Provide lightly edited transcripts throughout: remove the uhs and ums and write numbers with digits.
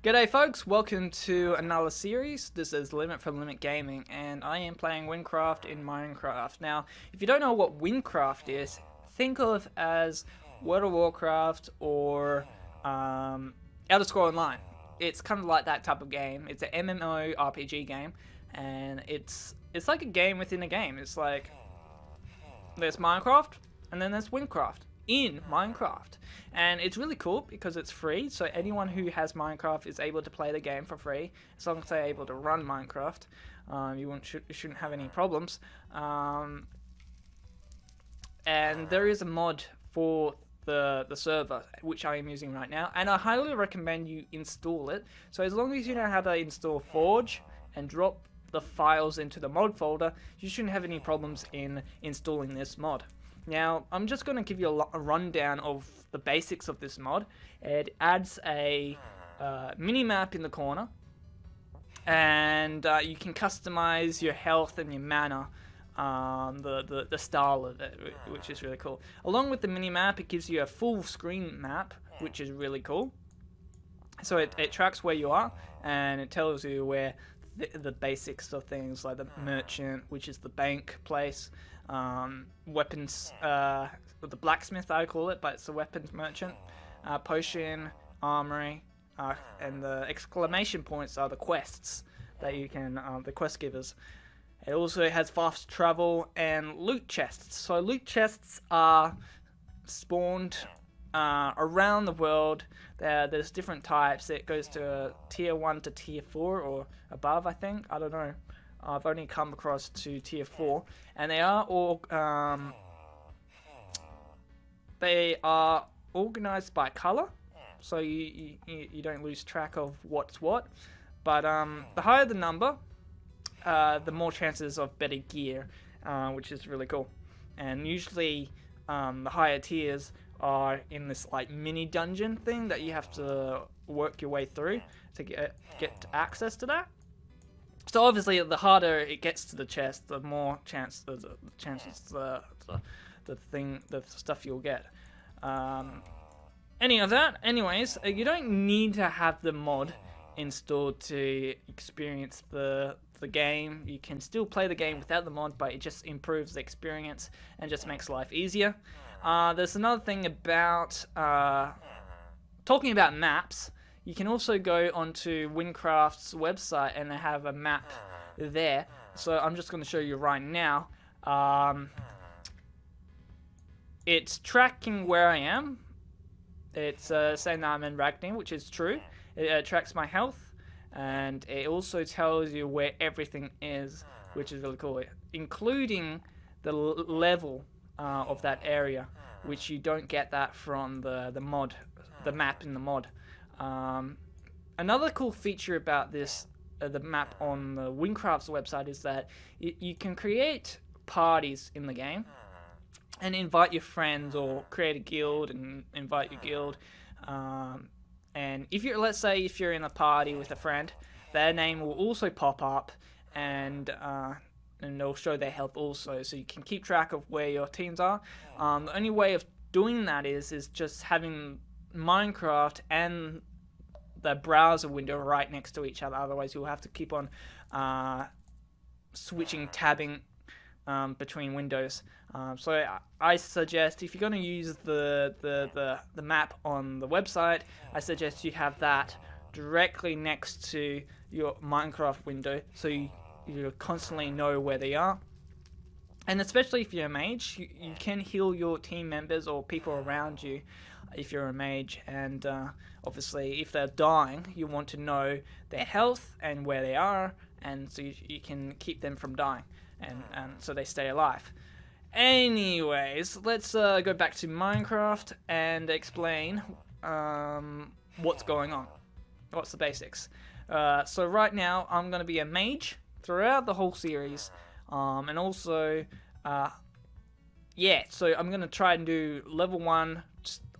G'day folks, welcome to another series. This is Limit from Limit Gaming and I am playing Wynncraft in Minecraft. Now, if you don't know what Wynncraft is, think of as World of Warcraft or Elder Scrolls Online. It's kind of like that type of game. It's an MMO RPG game and it's like a game within a game. It's like there's Minecraft and then there's Wynncraft in Minecraft, and it's really cool because it's free, so anyone who has Minecraft is able to play the game for free as long as they're able to run Minecraft. You shouldn't have any problems, and there is a mod for the server which I am using right now, and I highly recommend you install it. So as long as you know how to install Forge and drop the files into the mod folder, you shouldn't have any problems in installing this mod. Now, I'm just going to give you a rundown of the basics of this mod. It adds a mini-map in the corner, and you can customize your health and your mana, the style of it, which is really cool. Along with the mini-map, it gives you a full screen map, which is really cool. So it tracks where you are, and it tells you where the basics of things like the merchant, which is the bank place, weapons, the blacksmith I call it, but it's a weapons merchant, potion, armory, and the exclamation points are the quests that you can, the quest givers. It also has fast travel and loot chests. So loot chests are spawned around the world. There's different types. It goes to tier 1 to tier 4 or above, I think. I don't know. I've only come across to tier 4, and they are all organized by color, so you don't lose track of what's what. But the higher the number, the more chances of better gear, which is really cool. And usually the higher tiers are in this like mini dungeon thing that you have to work your way through to get access to that. So obviously, the harder it gets to the chest, the more chances the stuff you'll get. Anyways, you don't need to have the mod installed to experience the game. You can still play the game without the mod, but it just improves the experience and just makes life easier. There's another thing about talking about maps. You can also go onto Wynncraft's website and they have a map there. So I'm just going to show you right now. It's tracking where I am. It's saying that I'm in Ragnar, which is true. It tracks my health, and it also tells you where everything is, which is really cool, including the level of that area, which you don't get that from the mod, the map in the mod. Another cool feature about this, the map on the Wynncraft's website, is that you can create parties in the game and invite your friends, or create a guild and invite your guild. And if you're, let's say, if you're in a party with a friend, their name will also pop up, and they'll show their health also, so you can keep track of where your teams are. The only way of doing that is just having Minecraft and the browser window right next to each other. Otherwise, you'll have to keep on tabbing between windows. So I suggest, if you're going to use the map on the website, I suggest you have that directly next to your Minecraft window, so you constantly know where they are. And especially if you're a mage, you can heal your team members or people around you if you're a mage, and obviously if they're dying, you want to know their health and where they are, and so you can keep them from dying, and so they stay alive. Anyways, let's go back to Minecraft and explain what's going on. What's the basics? So right now I'm going to be a mage throughout the whole series, and also so I'm going to try and do level 1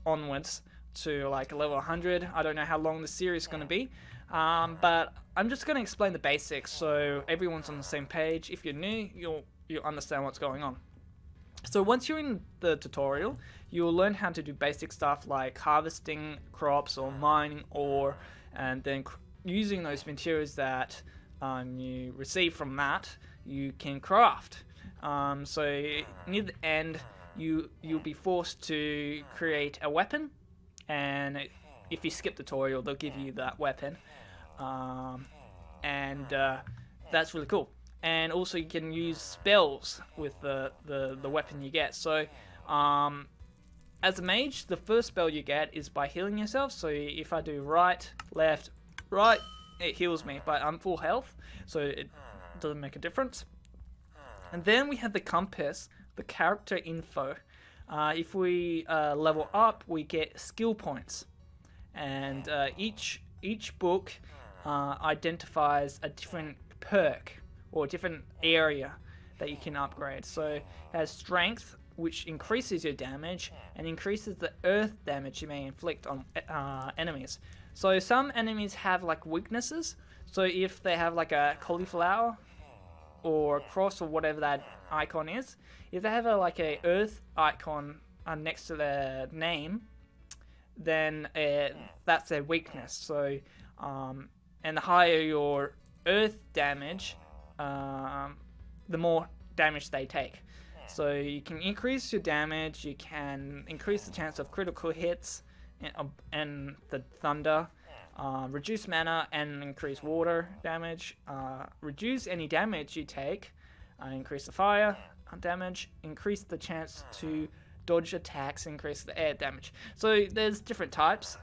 onwards to like level 100. I don't know how long the series is going to be, but I'm just going to explain the basics so everyone's on the same page. If you're new, you'll understand what's going on. So once you're in the tutorial, you'll learn how to do basic stuff like harvesting crops or mining ore and then using those materials that you receive from that, you can craft. So near the end, you'll be forced to create a weapon, and if you skip the tutorial, they'll give you that weapon, and that's really cool. And also you can use spells with the weapon you get. So as a mage, the first spell you get is by healing yourself. So if I do right, left, right, it heals me, but I'm full health, so it doesn't make a difference. And then we have the compass, the character info. If we level up, we get skill points, and each book identifies a different perk or a different area that you can upgrade. So it has strength, which increases your damage and increases the earth damage you may inflict on enemies. So some enemies have like weaknesses. So if they have like a cauliflower or a cross or whatever that icon is, if they have like a earth icon next to their name, then that's their weakness. So and the higher your earth damage, the more damage they take. So you can increase your damage, you can increase the chance of critical hits and the thunder, reduce mana and increase water damage, reduce any damage you take, increase the fire damage, increase the chance to dodge attacks, increase the air damage. So there's different types,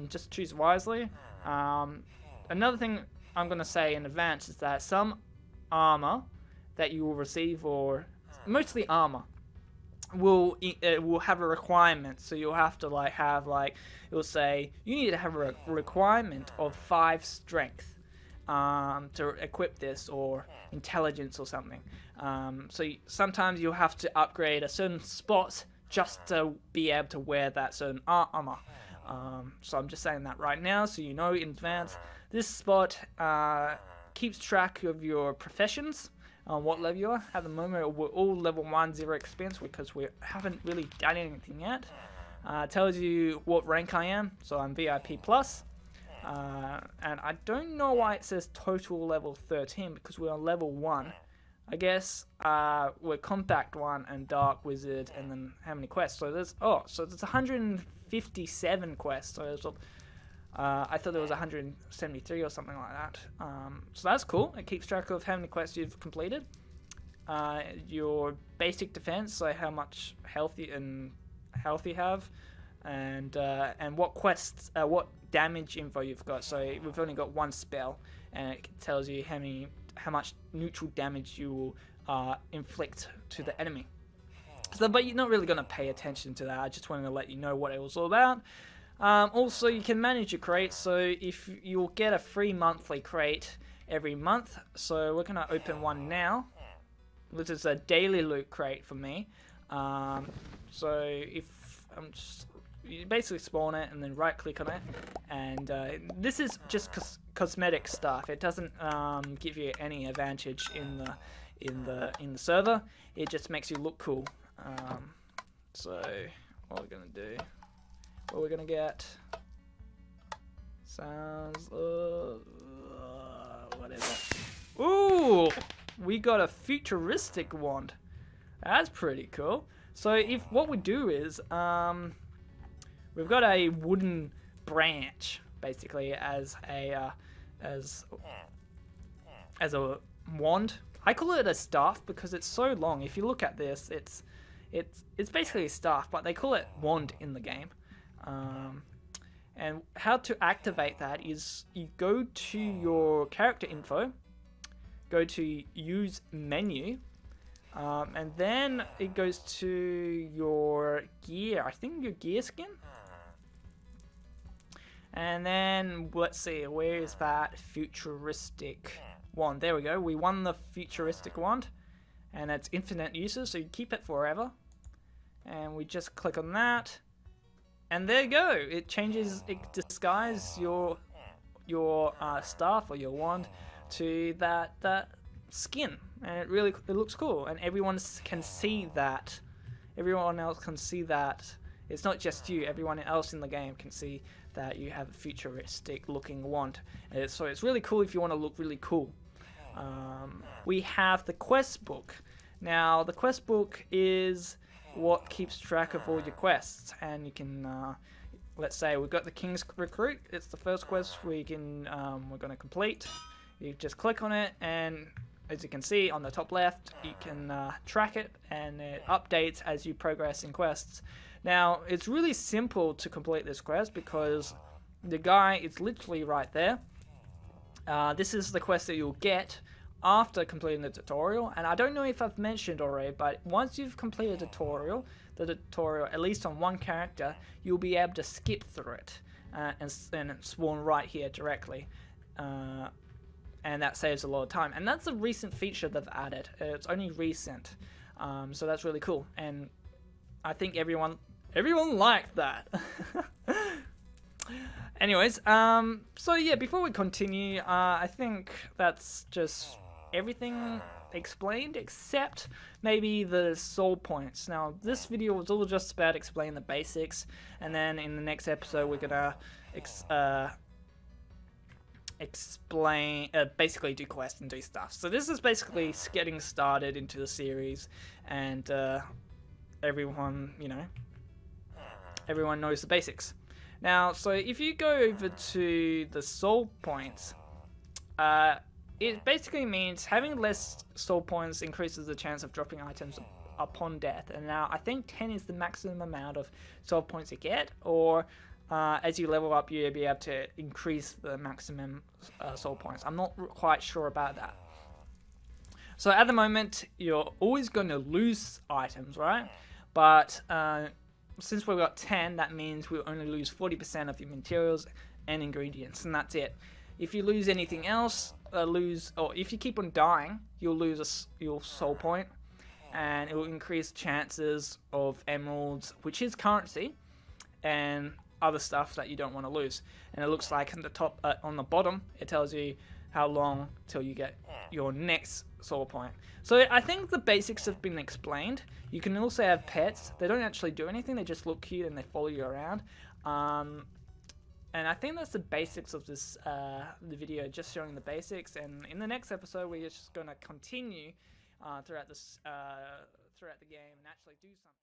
just choose wisely. Another thing I'm going to say in advance is that some armor that you will receive, or mostly armor, will have a requirement. So you'll have to it will say you need to have a requirement of 5 strength to equip this, or intelligence or something. So sometimes you'll have to upgrade a certain spot just to be able to wear that certain armor. So I'm just saying that right now, so you know in advance. This spot keeps track of your professions, what level you are. At the moment, we're all level 1, 0 experience, because we haven't really done anything yet. Tells you what rank I am, so I'm VIP+. And I don't know why it says total level 13, because we're on level 1. I guess we're Compact 1 and Dark Wizard, and then how many quests? So there's 157 quests. So there's I thought there was 173 or something like that. So that's cool. It keeps track of how many quests you've completed. Your basic defense, so how much health you have, and what quests, what damage info you've got. So we've only got 1 spell, and it tells you how much neutral damage you will inflict to the enemy. So, but you're not really going to pay attention to that. I just wanted to let you know what it was all about. Also, you can manage your crates, so if you'll get a free monthly crate every month. So we're going to open one now. This is a daily loot crate for me. So if you basically spawn it and then right click on it, and this is just cosmetic stuff. It doesn't give you any advantage in the server. It just makes you look cool. So what we're gonna do, what we're gonna get, sounds whatever. Ooh, we got a futuristic wand. That's pretty cool. So what we do is we've got a wooden branch basically as a wand. I call it a staff because it's so long. If you look at this, it's basically a staff, but they call it wand in the game. And how to activate that is you go to your character info, go to use menu, and then it goes to your gear. I think your gear skin. And then let's see, where is that futuristic wand? There we go. We won the futuristic wand, and it's infinite uses, so you keep it forever. And we just click on that, and there you go. It changes, it disguises your staff or your wand to that skin, and it looks cool, and everyone can see that. Everyone else can see that. It's not just you. Everyone else in the game can see that you have a futuristic looking wand. So it's really cool if you want to look really cool. We have the quest book. Now the quest book is what keeps track of all your quests, and you can let's say we've got the King's Recruit. It's the first quest we're going to complete. You just click on it, and as you can see on the top left, you can track it, and it updates as you progress in quests. Now, it's really simple to complete this quest because the guy is literally right there. This is the quest that you'll get after completing the tutorial, and I don't know if I've mentioned already, but once you've completed the tutorial, at least on one character, you'll be able to skip through it and spawn right here directly. And that saves a lot of time, and that's a recent feature they've added. It's only recent, so that's really cool, and I think everyone liked that. Anyways, so yeah, before we continue, I think that's just everything explained except maybe the soul points. Now, this video was all just about explaining the basics, and then in the next episode we're gonna explain, basically do quests and do stuff. So this is basically getting started into the series, and everyone knows the basics. Now, so if you go over to the soul points, it basically means having less soul points increases the chance of dropping items upon death. And now I think 10 is the maximum amount of soul points you get, or as you level up, you'll be able to increase the maximum soul points. I'm not quite sure about that. So at the moment, you're always going to lose items, right? But since we've got 10, that means we'll only lose 40% of your materials and ingredients, and that's it. If you lose anything else, or if you keep on dying, you'll lose your soul point, and it will increase chances of emeralds, which is currency, and other stuff that you don't want to lose. And it looks like on the top, on the bottom, it tells you how long till you get your next soul point. So I think the basics have been explained. You can also have pets. They don't actually do anything. They just look cute and they follow you around. And I think that's the basics of this the video, just showing the basics. And in the next episode, we're just going to continue throughout the game and actually do something.